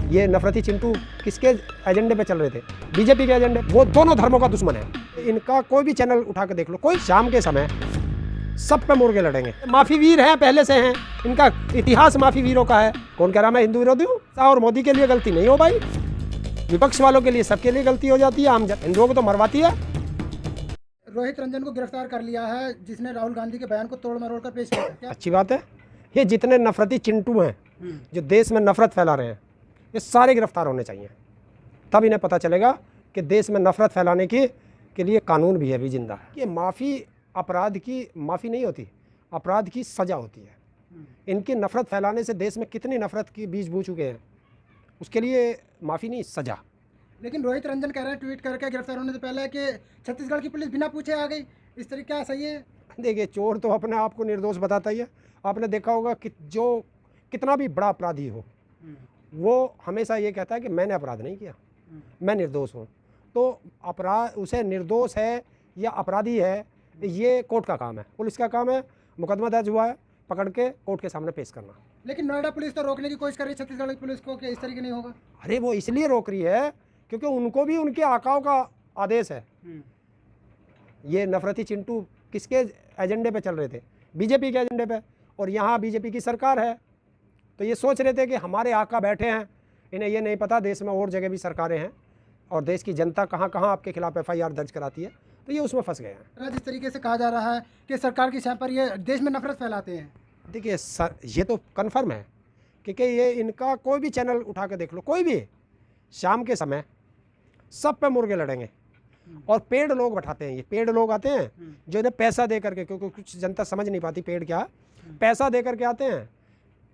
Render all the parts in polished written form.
ये नफरती चिंटू किसके एजेंडे पे चल रहे थे? बीजेपी के एजेंडे। वो दोनों धर्मों का दुश्मन है। इनका कोई भी चैनल उठा के देख लो, कोई शाम के समय सब पे मुर्गे लड़ेंगे। माफी वीर हैं, पहले से हैं, इनका इतिहास माफी वीरों का है। कौन कह रहा मैं हिंदू विरोधी हूँ? और मोदी के लिए गलती नहीं हो भाई, विपक्ष वालों के लिए, सबके लिए गलती हो जाती है। आम हिंदुओं को तो मरवाती है। रोहित रंजन को गिरफ्तार कर लिया है, जिसने राहुल गांधी के बयान को तोड़ मरोड़ कर पेश किया। अच्छी बात है। ये जितने नफरती चिंटू हैं जो देश में नफरत फैला रहे हैं, ये सारे गिरफ्तार होने चाहिए। तब इन्हें पता चलेगा कि देश में नफरत फैलाने के लिए कानून भी है, भी जिंदा है। कि माफ़ी अपराध की माफ़ी नहीं होती, अपराध की सज़ा होती है। इनकी नफरत फैलाने से देश में कितनी नफरत की बीज बो चुके हैं, उसके लिए माफ़ी नहीं, सज़ा। लेकिन रोहित रंजन कह रहे हैं ट्वीट करके गिरफ्तार होने से पहले कि छत्तीसगढ़ की पुलिस बिना पूछे आ गई। इस तरीके क्या सही है? देखिए, चोर तो अपने आप को निर्दोष बताता ही है। आपने देखा होगा कि जो कितना भी बड़ा अपराधी हो, वो हमेशा ये कहता है कि मैंने अपराध नहीं किया, मैं निर्दोष हूँ। तो अपराध, उसे निर्दोष है या अपराधी है, ये कोर्ट का काम है, पुलिस का काम है। मुकदमा दर्ज हुआ है, पकड़ के कोर्ट के सामने पेश करना। लेकिन नोएडा पुलिस तो रोकने की कोशिश कर रही है छत्तीसगढ़ की पुलिस को कि इस तरीके नहीं होगा। अरे वो इसलिए रोक रही है क्योंकि उनको भी उनके आकाओं का आदेश है। ये नफरती चिंटू किसके एजेंडे पे चल रहे थे? बीजेपी के एजेंडे पे। और यहाँ बीजेपी की सरकार है, तो ये सोच रहे थे कि हमारे आका बैठे हैं। इन्हें ये नहीं पता देश में और जगह भी सरकारें हैं और देश की जनता कहाँ कहाँ आपके खिलाफ FIR दर्ज कराती है, तो ये उसमें फंस गए हैं। जिस तरीके से कहा जा रहा है कि सरकार की छाप पर ये देश में नफरत फैलाते हैं। देखिए सर, ये तो कन्फर्म है क्योंकि ये इनका कोई भी चैनल उठा के देख लो, कोई भी, शाम के समय सब पे मुर्गे लड़ेंगे। और पेड़ लोग बैठाते हैं, ये पेड़ लोग आते हैं जो इन्हें पैसा दे करके, क्योंकि कुछ जनता समझ नहीं पाती पेड़ क्या, पैसा दे करके आते हैं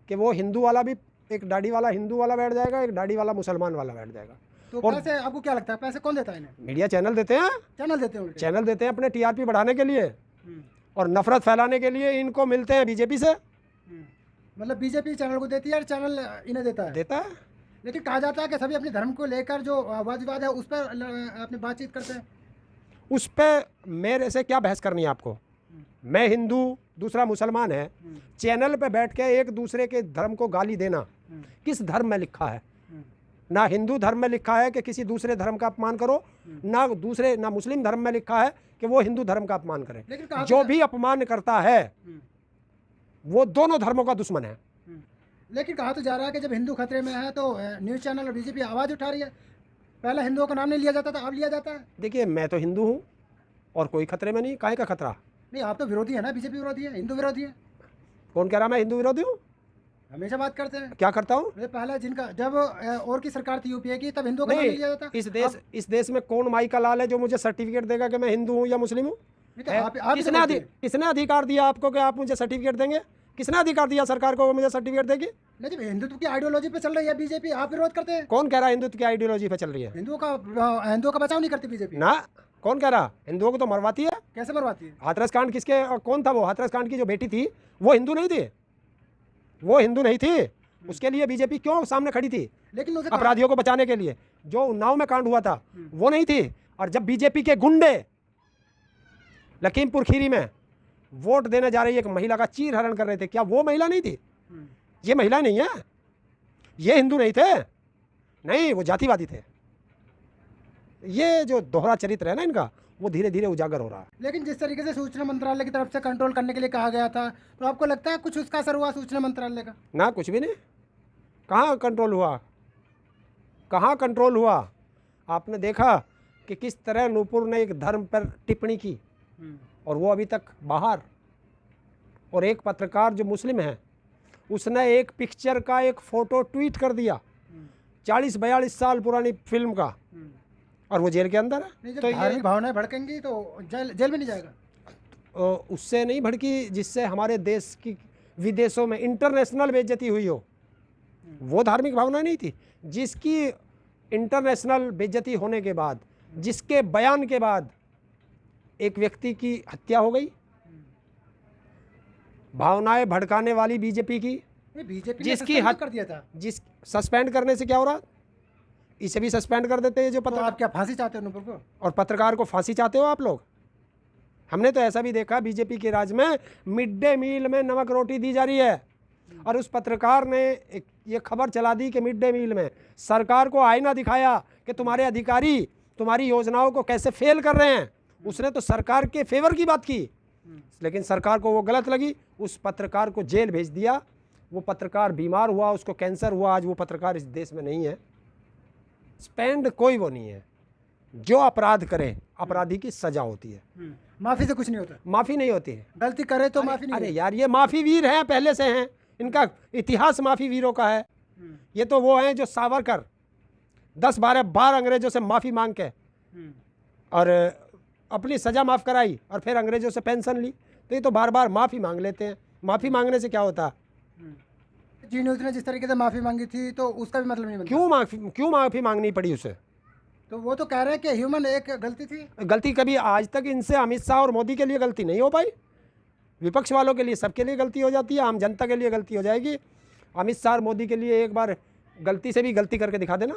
कि वो हिंदू वाला भी, एक दाढ़ी वाला हिंदू वाला बैठ जाएगा, एक दाढ़ी वाला मुसलमान वाला बैठ जाएगा। तो और पैसे आपको क्या लगता है, पैसे कौन देता है इन्हें? मीडिया चैनल देते हैं, चैनल देते हैं, चैनल देते हैं अपने TRP बढ़ाने के लिए और नफरत फैलाने के लिए। इनको मिलते हैं बीजेपी से। मतलब बीजेपी चैनल को देती है और चैनल इन्हें देता है। लेकिन कहा जाता है कि सभी अपने धर्म को लेकर जो वाद विवाद है उस पर अपनी बातचीत करते हैं। उस पर मेरे से क्या बहस करनी है आपको? मैं हिंदू, दूसरा मुसलमान है, चैनल पे बैठ के एक दूसरे के धर्म को गाली देना किस धर्म में लिखा है? ना हिंदू धर्म में लिखा है कि किसी दूसरे धर्म का अपमान करो, ना मुस्लिम धर्म में लिखा है कि वो हिंदू धर्म का अपमान करे। जो भी अपमान करता है वो दोनों धर्मों का दुश्मन है। लेकिन कहा तो जा रहा है कि जब हिंदू खतरे में है तो न्यूज़ चैनल और बीजेपी आवाज़ उठा रही है। पहले हिंदुओं का नाम नहीं लिया जाता था, अब लिया जाता है। देखिए, मैं तो हिंदू हूँ और कोई खतरे में नहीं। काहे का खतरा? नहीं, आप तो विरोधी है ना, बीजेपी विरोधी है, हिंदू विरोधी है। कौन कह रहा मैं हिंदू विरोधी हूँ? हमेशा बात करते हैं। क्या करता हूँ? पहले जिनका जब और की सरकार थी UPA की, तब हिंदुओं का नाम नहीं लिया जाता। इस देश में कौन माई का लाल है जो मुझे सर्टिफिकेट देगा कि मैं हिंदू हूँ या मुस्लिम हूँ? किसने अधिकार दिया आपको कि आप मुझे सर्टिफिकेट देंगे? किसने अधिकार दिया सरकार को मुझे सर्टिफिकेट देगी? नहीं, हिंदुत्व की आइडियोलॉजी पे चल रही है बीजेपी, आप विरोध करते हैं। कौन कह रहा है हिंदुत्व की आइडियोलॉजी पे चल रही है? हिंदुओं का बचाव नहीं करती बीजेपी ना। कौन कह रहा? हिंदुओं को तो मरवाती है। कैसे मरवाती है? हाथरस कांड किसके, कौन था वो? हाथरस कांड की जो बेटी थी वो हिंदू नहीं थी, वो हिंदू नहीं थी। उसके लिए बीजेपी क्यों सामने खड़ी थी? लेकिन अपराधियों को बचाने के लिए। जो उन्नाव में कांड हुआ था वो नहीं थी। और जब बीजेपी के गुंडे लखीमपुर खीरी में वोट देने जा रही एक महिला का चीर हरण कर रहे थे, क्या वो महिला नहीं थी? ये महिला नहीं है, ये हिंदू नहीं थे, नहीं, वो जातिवादी थे। ये जो दोहरा चरित्र है ना इनका, वो धीरे धीरे उजागर हो रहा है। लेकिन जिस तरीके से सूचना मंत्रालय की तरफ से कंट्रोल करने के लिए कहा गया था, तो आपको लगता है कुछ उसका असर हुआ सूचना मंत्रालय का? ना, कुछ भी नहीं। कहाँ कंट्रोल हुआ? कहाँ कंट्रोल हुआ? आपने देखा कि किस तरह नूपुर ने एक धर्म पर टिप्पणी की और वो अभी तक बाहर। और एक पत्रकार जो मुस्लिम है, उसने एक पिक्चर का एक फोटो ट्वीट कर दिया 40-42 साल पुरानी फिल्म का, और वो जेल के अंदर है। तो धार्मिक भावनाएं भड़केंगी तो जेल में नहीं जाएगा? उससे नहीं भड़की जिससे हमारे देश की विदेशों में इंटरनेशनल बेइज्जती हुई हो, वो धार्मिक भावना नहीं थी। जिसकी इंटरनेशनल बेइज्जती होने के बाद, जिसके बयान के बाद एक व्यक्ति की हत्या हो गई, भावनाएं भड़काने वाली बीजेपी की, जिसकी हत्या कर दिया था। जिस सस्पेंड करने से क्या हो रहा? इसे भी सस्पेंड कर देते हैं जो तो आप क्या फांसी चाहते हो नूपुर को? और पत्रकार को फांसी चाहते हो आप लोग? हमने तो ऐसा भी देखा बीजेपी के राज में मिड डे मील में नमक रोटी दी जा रही है, और उस पत्रकार ने ये खबर चला दी कि मिड डे मील में सरकार को आईना दिखाया कि तुम्हारे अधिकारी तुम्हारी योजनाओं को कैसे फेल कर रहे हैं। उसने तो सरकार के फेवर की बात की, लेकिन सरकार को वो गलत लगी, उस पत्रकार को जेल भेज दिया। वो पत्रकार बीमार हुआ, उसको कैंसर हुआ, आज वो पत्रकार इस देश में नहीं है। स्पेंड कोई वो नहीं है, जो अपराध करे अपराधी की सजा होती है, माफी से कुछ नहीं होता, माफ़ी नहीं होती है। गलती करे तो माफी नहीं अरे यार ये माफ़ी वीर हैं, पहले से हैं, इनका इतिहास माफ़ी वीरों का है। ये तो वो हैं जो सावरकर 10-12 बार अंग्रेजों से माफ़ी मांग के और अपनी सज़ा माफ़ कराई और फिर अंग्रेजों से पेंशन ली। तो ये तो बार बार माफ़ी मांग लेते हैं। माफ़ी मांगने से क्या होता? जी न्यूज़ ने जिस तरीके से माफी मांगी थी तो उसका भी मतलब नहीं बनता। क्यों माफ़ी मांगनी पड़ी उसे? तो वो तो कह रहे हैं कि ह्यूमन एक गलती थी। गलती कभी आज तक इनसे अमित शाह और मोदी के लिए गलती नहीं हो पाई। विपक्ष वालों के लिए सबके लिए गलती हो जाती है, आम जनता के लिए गलती हो जाएगी। अमित शाह और मोदी के लिए एक बार गलती से भी गलती करके दिखा देना।